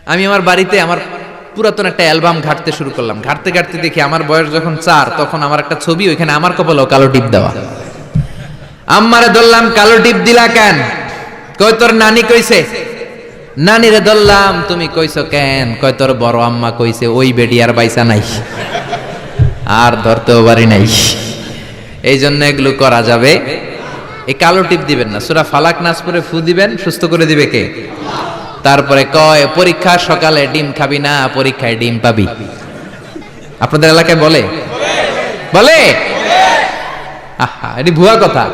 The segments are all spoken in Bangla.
আমি আমার বাড়িতে আমার পুরাতন একটা অ্যালবাম ঘাঁটতে শুরু করলাম। ঘাঁটতে ঘাঁটতে দেখি আমার বয়স যখন 4 তখন আমার একটা ছবি, ওইখানে আমার কপালেও কালো টিপ দেওয়া। আম্মারে ধরলাম, কালো টিপ দিলা কেন? কই তোর নানি কইছে। নানিরে ধরলাম, তুমি কইছো কেন? কয় তোর বড় আম্মা কইছে, ওই বেডি আর বাইসা নাই, আর ধরতেও পারি নাই। এই জন্য এগুলো করা যাবে। এই কালো টিপ দিবেন না। সূরা ফালাক নাস পড়ে ফু দিবেন, সুস্থ করে দিবে কে? তারপরে কয় পরীক্ষা সকালে ডিম খাবি না, পরীক্ষায় ডিম পাবি। আপনাদের এলাকায় বলে বলে আহা, এটি ভুয়া কথা।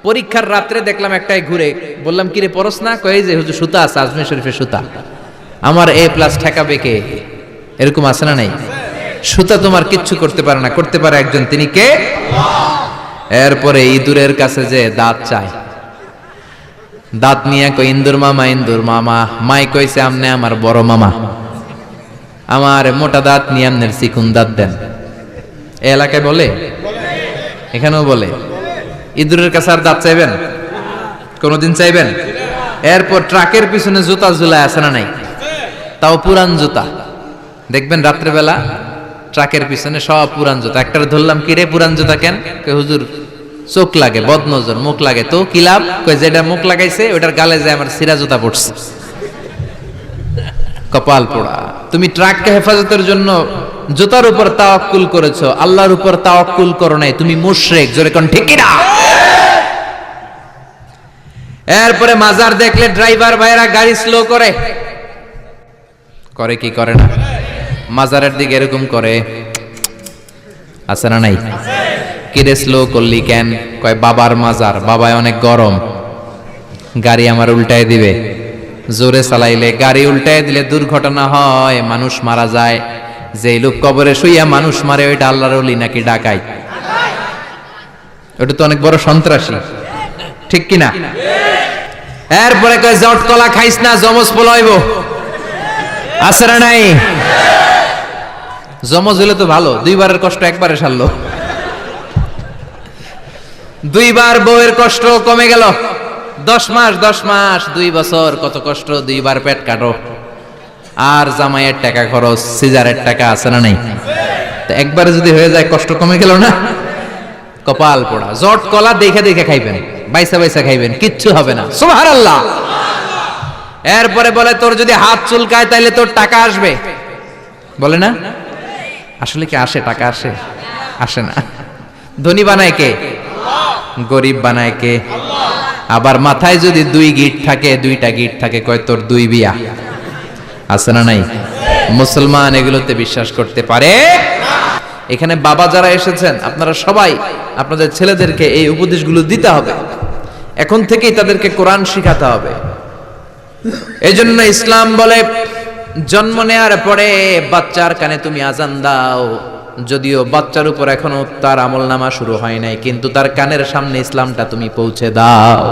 পরীক্ষার রাত্রে দেখলাম একটাই ঘুরে, বললাম কিরে পড়স না? কয় যে হুজুর সুতা আছে, আজমির শরীফের সুতা। আমার A+ ঠেকাবে কে? এরকম আছে না নাই? সুতা তোমার কিচ্ছু করতে পারে না, করতে পারে একজন, তিনি কে? এরপরে ইঁদুরের কাছে যে দাঁত চায়, দাঁত নিয়ে কই ইন্দুর মামা, ইন্দুর মামা। মাই কইছে আমনে আমার বড় মামা, আমার মোটা দাঁত নিয়ে আমনের চিকুন দাঁত দেন। এ এলাকায় বলে, এখানেও বলে। ইঁদুরের কাছে আর দাঁত চাইবেন? কোনদিন চাইবেন? এরপর ট্রাকের পিছনে জুতা ঝুলায় আছে না নাই? তাও পুরান জুতা। দেখবেন রাত্রেবেলা ট্রাকের পিছনে সব পুরান জুতা। একটার ধরলাম, কিরে পুরান জুতা কেন? কই হুজুর চোখ লাগে, বদনজর, মুখ লাগে। তো কি লাভ? কই যেটা মুখ লাগাইছে ওটার গালে যায় আমার সিরা জুতা পড়ছে। কপাল পোড়া। তুমি ট্রাককে হেফাজতের জন্য জুতার উপর তাওয়াক্কুল করেছো, আল্লাহর উপর তাওয়াক্কুল করো নাই। তুমি মুশরিক। জোরে কোন ঠিক না? এরপরে মাজার দেখলে ড্রাইভার ভাইরা গাড়ি স্লো করে। করে কি করে না? মাজারের দিকে এরকম করে, আছে না নাই? কিরে স্লো করলি কেন? কয় বাবার মাজার, বাবায় অনেক গরম, গাড়ি আমার উল্টায় দিবে। জোরে চালাইলে, গাড়ি উল্টায় দিলে দুর্ঘটনা হয়, মানুষ মারা যায়। যেই লোক কবরে শুইয়া মানুষ মারে, ওইটা আল্লাহর ওলি নাকি ডাকাইত? ওটা তো অনেক বড় সন্ত্রাসী, ঠিক কিনা? এরপরে কয় জট কলা খাইস না, জমজ পলাইব। আছে না নাই? জমজ হলে তো ভালো, 2বারের কষ্ট একবারে সারলো। 2বার বউয়ের কষ্ট কমে গেল। 10 মাস 10 মাস 2 বছর কত কষ্ট, 2বার পেট কাটো। আর জামাইয়ের টাকা খরচ, সিজারের টাকা, আছে না নাই? তো একবারে যদি হয়ে যায়, কষ্ট কমে গেল না? কপাল পোড়া। জট কলা দেখে দেখে খাইবেন, বাইসা বাইসা খাইবেন, কিচ্ছু হবে না। সুবহানাল্লাহ। এরপরে বলে তোর যদি হাত চুলকায় তাইলে তোর টাকা আসবে, বলে না? আসলে কি আসে? টাকা আসে? আসে না। ধনী বানায় কে? গরিব বানায় কে? আবার মাথায় যদি 2 গিট থাকে, 2টা গিট থাকে, কয় তোর 2 বিয়া। আছে না নাই? মুসলমান এগুলোতে বিশ্বাস করতে পারে। এখানে বাবা যারা এসেছেন, আপনারা সবাই আপনাদের ছেলেদেরকে এই উপদেশগুলো দিতে হবে। এখন থেকেই তাদেরকে কোরআন শিখাতে হবে। এই জন্য ইসলাম বলে, জন্ম নেওয়ার পরে বাচ্চার কানে তুমি আজান দাও। যদিও বাচ্চার উপর এখনো তার আমলনামা শুরু হয় নাই, কিন্তু তার কানের সামনে ইসলামটা তুমি পৌঁছে দাও।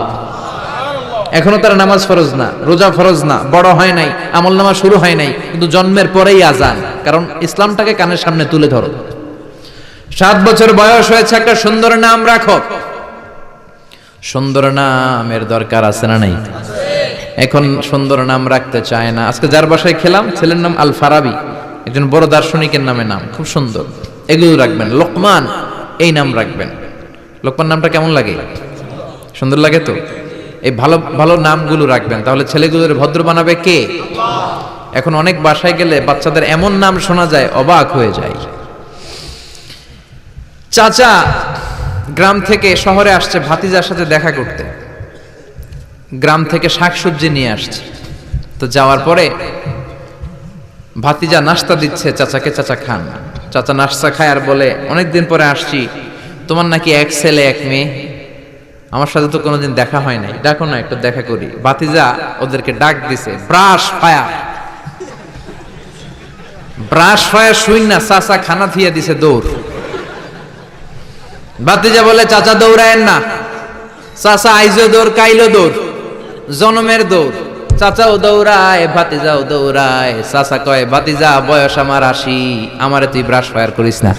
এখনো তার নামাজ ফরজ না, রোজা ফরজ না, বড় হয় নাই, আমলনামা শুরু হয় নাই, কিন্তু জন্মের পরেই আজান। কারণ ইসলামটাকে কানের সামনে তুলে ধরো। 7 বছর বয়স হয়েছে, একটা সুন্দর নাম রাখো। সুন্দর নামের দরকার আছে না নাই? এখন সুন্দর নাম রাখতে চায় না। আজকে যার বাসায় খেলাম, ছেলের নাম আল ফারাবি, একজন বড় দার্শনিকের নামে নাম, খুব সুন্দর। এগুলো রাখবেন। লোকমান, এই নাম রাখবেন। লোকমান নামটা কেমন লাগে? সুন্দর লাগে তো? এই ভালো ভালো নামগুলো রাখবেন, তাহলে ছেলেগুলোর ভদ্র বানাবে কে? এখন অনেক বাসায় গেলে বাচ্চাদের এমন নাম শোনা যায়, অবাক হয়ে যায়। চাচা গ্রাম থেকে শহরে আসছে ভাতিজার সাথে দেখা করতে। গ্রাম থেকে শাকসবজি নিয়ে আসছে। তো যাওয়ার পরে ভাতিজা নাস্তা দিচ্ছে চাচাকে, চাচা খান। চাচা নাস্তা খায় আর বলে, অনেকদিন পরে আসছি, তোমার নাকি 1 ছেলে 1 মেয়ে, আমার সাথে তো কোনোদিন দেখা হয় নাই, ডাকো না একটু দেখা করি। ভাতিজা ওদেরকে ডাক দিছে, ব্রাশ ফায়ার। ব্রাশ ফায়ার শুই না, চাচা খানা থিয়া দিছে দৌড়। ভাতিজা বলে, চাচা দৌড়ায়েন না। চাচা আইজো দৌড়, কাইলো দৌড়, জনমের দৌড়। চাচাও দৌড়ায়, ভাতিজাও দৌড়ায়। চাচা কয়, ভাতিজা বয়স আমার 80, আমারে তুই ব্রাশ ফায়ার করিস না।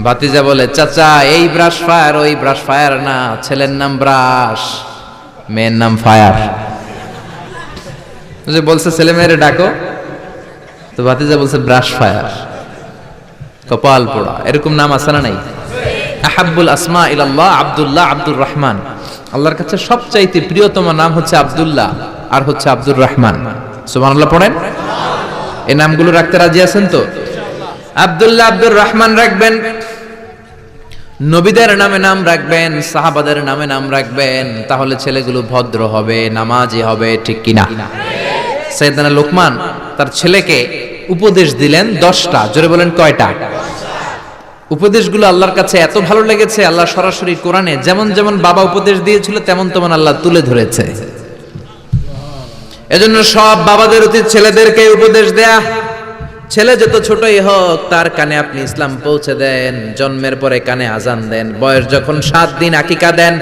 ভাতিজা বলে, চাচা এই ব্রাশ ফায়ার ওই ব্রাশ ফায়ার না, ছেলের নাম ব্রাশ, মেয়ের নাম ফায়ার। যে বলছে ছেলে মেয়েরে ডাকো, তো ভাতিজা বলছে ব্রাশ ফায়ার, কপাল পোড়া। এরকম নাম আছে না নাই? আহাব্বুল আসমা ইলাল্লাহ আব্দুল্লাহ, আব্দুর রহমান। আল্লাহর কাছে সবচাইতে প্রিয়তম নাম হচ্ছে আব্দুল্লাহ আর হচ্ছে আব্দুর রহমান। সুবহানাল্লাহ পড়েন। এই নামগুলো রাখতে রাজি আছেন তো? আব্দুল্লাহ, আব্দুর রহমান রাখবেন। নবীদের নামে নাম রাখবেন, সাহাবাদের নামে নাম রাখবেন, তাহলে ছেলেগুলো ভদ্র হবে, নামাজি হবে, ঠিক কিনা? সাইয়েদনা লোকমান তার ছেলেকে উপদেশ দিলেন 10টা। জোরে বলেন কয়টা? উপদেশগুলো আল্লাহর কাছে এত ভালো লেগেছে, আল্লাহ সরাসরি কোরআনে যেমন যেমন বাবা উপদেশ দিয়েছিল তেমন তেমন আল্লাহ তুলে ধরেছে। এজন্য সব বাবাদের উচিত ছেলেদেরকে উপদেশ দেয়া। ছেলে যত ছোটই হোক তার কানে আপনি ইসলাম পৌঁছে দেন, জন্মের পরে কানে আজান দেন, বয়স যখন 7 দিন আকিকা দেন।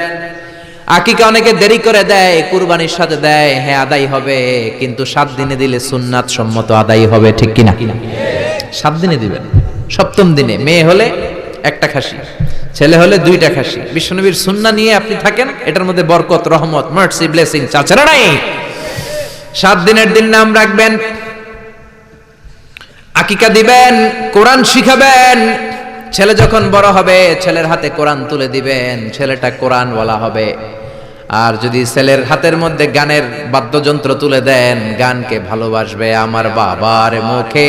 আকিকা অনেকে দেরি করে দেয়, কুরবানির সাথে দেয়, হ্যাঁ আদায় হবে, কিন্তু 7 দিনে দিলে সুন্নাত সম্মত আদায় হবে, ঠিক কিনা? 7 দিনে দিবেন। 7ম দিনে মেয়ে হলে 1টা খাসি, ছেলে হলে 2টা খাসি। বিশ্বনবীর সুন্নাহ নিয়ে আপনি থাকেন, এটার মধ্যে বরকত, রহমত, মার্সি, ব্লেসিং চাচা নাই। 7 দিনের দিন নাম রাখবেন, আকিকা দিবেন, কোরআন শিখাবেন। ছেলে যখন বড় হবে ছেলের হাতে কোরআন তুলে দিবেন, ছেলেটা কোরআনওয়ালা হবে। আর যদি ছেলের হাতের মধ্যে গানের বাদ্যযন্ত্র তুলে দেন, গানকে ভালোবাসবে। আমার বাবার মুখে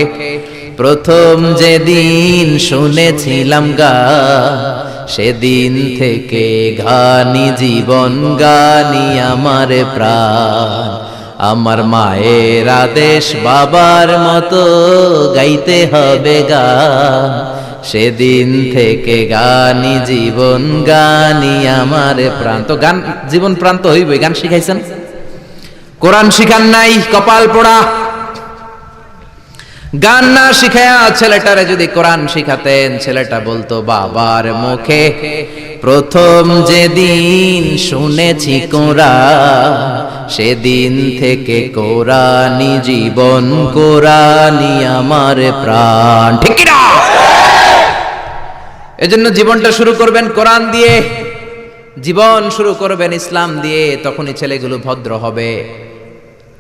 প্রথম যেদিন শুনেছিলাম গান, সেদিন থেকে গানি জীবন, গানি আমার প্রাণ। আমার মায়ের আদেশ বাবার মতো গাইতে হবে গান, সেদিন থেকে গানি জীবন, গানি আমার প্রাণ। তো গান জীবন প্রাণ তো হইবই। গান শিখাইছেন, কোরআন শিখান নাই, কপাল পোড়া। গান না শিখায়া ছেলেটারে যদি কোরআন শিখাতেন, ছেলেটা বলতো বাবার মুখে প্রথম যেদিন শুনেছি কোরআন, সেদিন থেকে কোরআনি জীবন, কোরআনি আমার প্রাণ, ঠিক কি না? এজন্য জীবনটা শুরু করবেন কোরআন দিয়ে, জীবন শুরু করবেন ইসলাম দিয়ে, তখনই ছেলেগুলো ভদ্র হবে।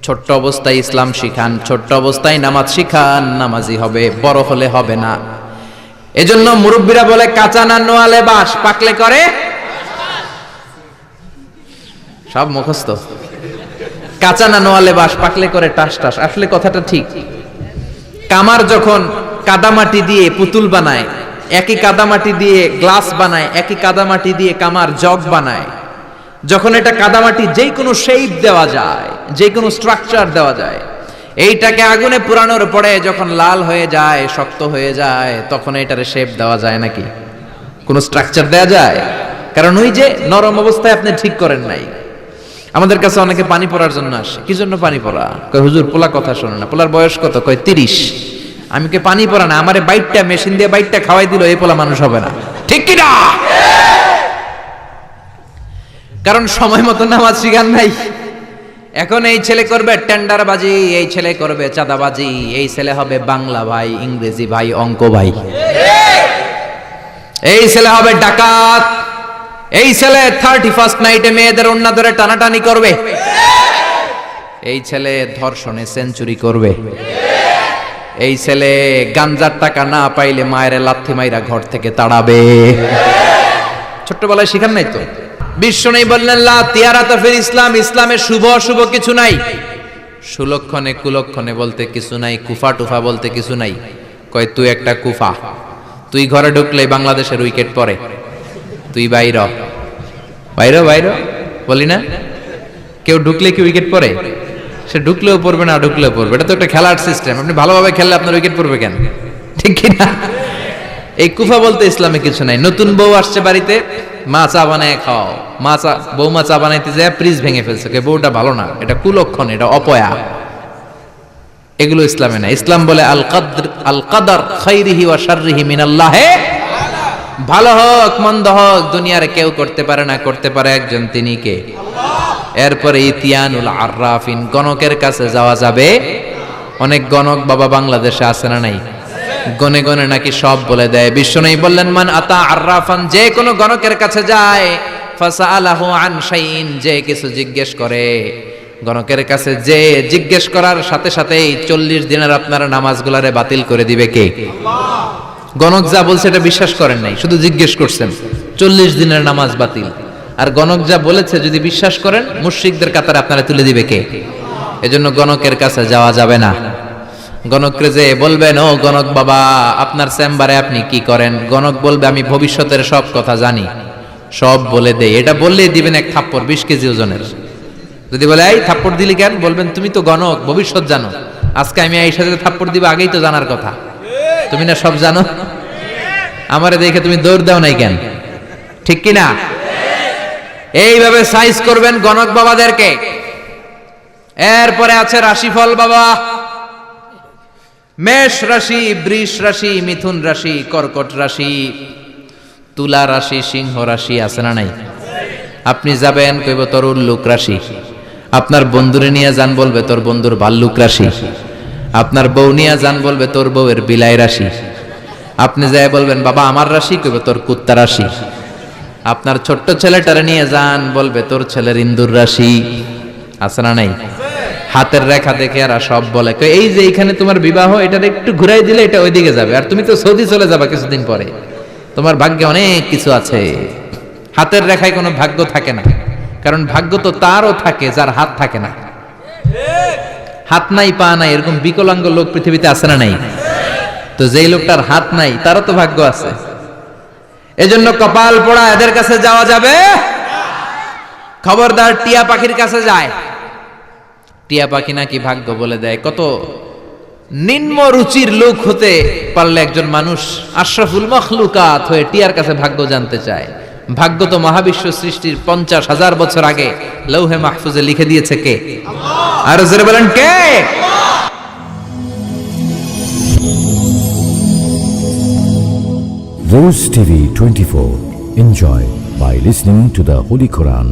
ছোট্ট অবস্থায় ইসলাম শিখান, ছোট্ট অবস্থায় নামাজ শিখান, নামাজি হবে, বড় হলে হবে না। এজন্য মুরব্বীরা বলে কাঁচা না নোয়ালে বাস, পাকলে করে সব মুখস্থ। কাঁচা না নোয়ালে বাস, পাকলে করে টাস টাস। আসলে কথাটা ঠিক। কামার যখন কাদামাটি দিয়ে পুতুল বানায়, একই কাদামাটি দিয়ে গ্লাস বানায়, একই কাদামাটি দিয়ে কামার জগ বানায়, যখন এটা কাদামাটি যেই কোনো শেপ দেওয়া যায়, যে কোনো স্ট্রাকচার দেওয়া যায়, এইটাকে আগুনে পুরানোর পরে যখন লাল হয়ে যায়, শক্ত হয়ে যায়, তখন এটারে শেপ দেওয়া যায় নাকি? কোনো স্ট্রাকচার দেওয়া যায়? কারণ ওই যে নরম অবস্থায় আপনি ঠিক করেন নাই। আমাদের কাছে অনেকে পানি পড়ার জন্য আসে। কি জন্য পানি পড়া? কয় হুজুর পোলা কথা শোনে না। পোলার বয়স কত? কয় 30। আমি কে পানি পড়া না, আমারে বাইটটা মেশিন দিয়ে বাইটটা খাওয়াই দিল, এই পোলা মানুষ হবে না, ঠিক কি না? কারণ সময় মতো নামাজ শিখান নাই। এখন এই ছেলে করবে টেন্ডারবাজি, এই ছেলে করবে চাঁদাবাজি, এই ছেলে হবে বাংলা ভাই, ইংরেজি ভাই, অঙ্ক ভাই, এই ছেলে হবে ডাকাত, এই ছেলে 31st নাইটে মেয়েদের ওন্না ধরে টানাটানি করবে, এই ছেলে ধর্ষণে সেঞ্চুরি করবে, এই ছেলে গাঞ্জার টাকা না পাইলে মায়ের লাথি মাইরা ঘর থেকে তাড়াবে। ছোট্টবেলায় শিখান নাই তো? বিশ্ব নেই বললেন লা তিয়ারাতা ফিল ইসলাম, ইসলামে শুভ অশুভ কিছু নাই, সুলক্ষণে কুলক্ষণে বলতে কিছু নাই, কুফা টুফা বলতে কিছু নাই। কয় তুই একটা কুফা, তুই ঘরে ঢুকলে বাংলাদেশের উইকেট পড়ে, তুই বাইর বাইর বাইর বলি না? কেউ ঢুকলে কি উইকেট পড়ে? সে ঢুকলেও পড়বে, না ঢুকলেও পড়বে। এটা তো একটা খেলার সিস্টেম। আপনি ভালোভাবে খেললে আপনার উইকেট পড়বে কেন? ঠিক কিনা? এই কুফা বলতে ইসলামে কিছু নাই। নতুন বউ আসছে বাড়িতে, মা চা বানায় খাও, বৌমা চা বানাইতে যায় ফ্রিজ ভেঙে ফেলছে, বউটা ভালো না, এটা কুলক্ষণ, এটা অপয়া। এগুলো ইসলামে না। ইসলাম বলে আল কাদার খাইরিহি ওয়া শাররিহি মিনাল্লাহ, ভালো হোক মন্দ হোক দুনিয়ার কেউ করতে পারে না, করতে পারে একজন, তিনি কে? এরপরে ইতিয়ানুল আররাফিন, গণকের কাছে যাওয়া যাবে। অনেক গণক বাবা বাংলাদেশে আছে না নাই? গনে গনে নাকি সব বলে দেয়। বিশ্বনবী বললেন মান আতা আররাফান, যে কোনো গণকের কাছে যায়, ফাসাআলাহু আন শাইইন, যে কিছু জিজ্ঞেস করে, গণকের কাছে যে জিজ্ঞেস করার সাথে সাথেই 40 দিনের আপনার নামাজগুলারে বাতিল করে দিবে কে? গণক যা বলছে এটা বিশ্বাস করেন নাই, শুধু জিজ্ঞেস করছেন 40 দিনের নামাজ বাতিল। আর গণক যা বলেছে যদি বিশ্বাস করেন মুশরিকদের কাতারে আপনারা তুলে দিবে কে? এজন্য গণকের কাছে যাওয়া যাবে না। গণককে যে বলবেন, ও গণক বাবা আপনার চেম্বারে আপনি কি করেন? গণক বলবে আমি ভবিষ্যতের সব কথা জানি, সব বলে দেই। এটা বললেই দিবেন এক থাপ্পড় 20 কেজি ওজনের। যদি বলে এই থাপ্পড় দিলি কেন, বলবেন তুমি তো গণক, ভবিষ্যৎ জানো, আজকে আমি এই সাথে থাপ্পড় দিব আগেই তো জানার কথা, তুমি না সব জানো, আমারে দেখে তুমি দৌড় দাও নাই কেন? ঠিক কি না? এইভাবে সাইজ করবেন গণক বাবাদেরকে। এরপরে আছে রাশিফল বাবা। মেষ রাশি, বৃষ রাশি, মিথুন রাশি, কর্কট রাশি, তুলা রাশি, সিংহ রাশি, আছে না নাই? আপনি যাবেন কইব তোর উল্লুক রাশি, আপনার বন্ধুরে নিয়ে যান বলবে তোর বন্ধুর ভাল্লুক রাশি, আপনার বউ নিয়ে যান বলবে তোর বউয়ের বিলাই রাশি, আপনি যাই বলবেন বাবা আমার রাশি, কইব তোর কুত্তা রাশি, আপনার ছোট্ট ছেলেটারে নিয়ে যান বলবে তোর ছেলের ইন্দুর রাশি, আছে না নাই? হাতের রেখা দেখে আর সব বলে এই যে এইখানে তোমার বিবাহ, এটা একটু ঘুরাই দিলে এটা ওইদিকে যাবে, আর তুমি তো সৌদি চলে যাবা কিছুদিন পরে, তোমার ভাগ্যে অনেক কিছু আছে। হাতের রেখায় কোনো ভাগ্য থাকে না, কারণ ভাগ্য তো তারও থাকে যার হাত থাকে না। হাত নাই পা নাই এরকম বিকলাঙ্গ লোক পৃথিবীতে আছে না নাই? তো যেই লোকটার হাত নাই তারও তো ভাগ্য আছে। এজন্য কপাল পোড়া এদের কাছে যাওয়া যাবে। খবরদার টিয়া পাখির কাছে যায়। টিয়া পাখি নাকি ভাগ্য বলে দেয়। কত নিম্ন রুচির লোক হতে পারলে একজন মানুষ আশরাফুল মখলুকাত হয়ে টিয়ার কাছে ভাগ্য জানতে চায়। ভাগ্য তো মহাবিশ্ব সৃষ্টির 50,000 বছর আগে লৌহে মাহফুজে লিখে দিয়েছে কে? আর জোরে বলেন কে? Rose TV 24. Enjoy by listening to the Holy Quran.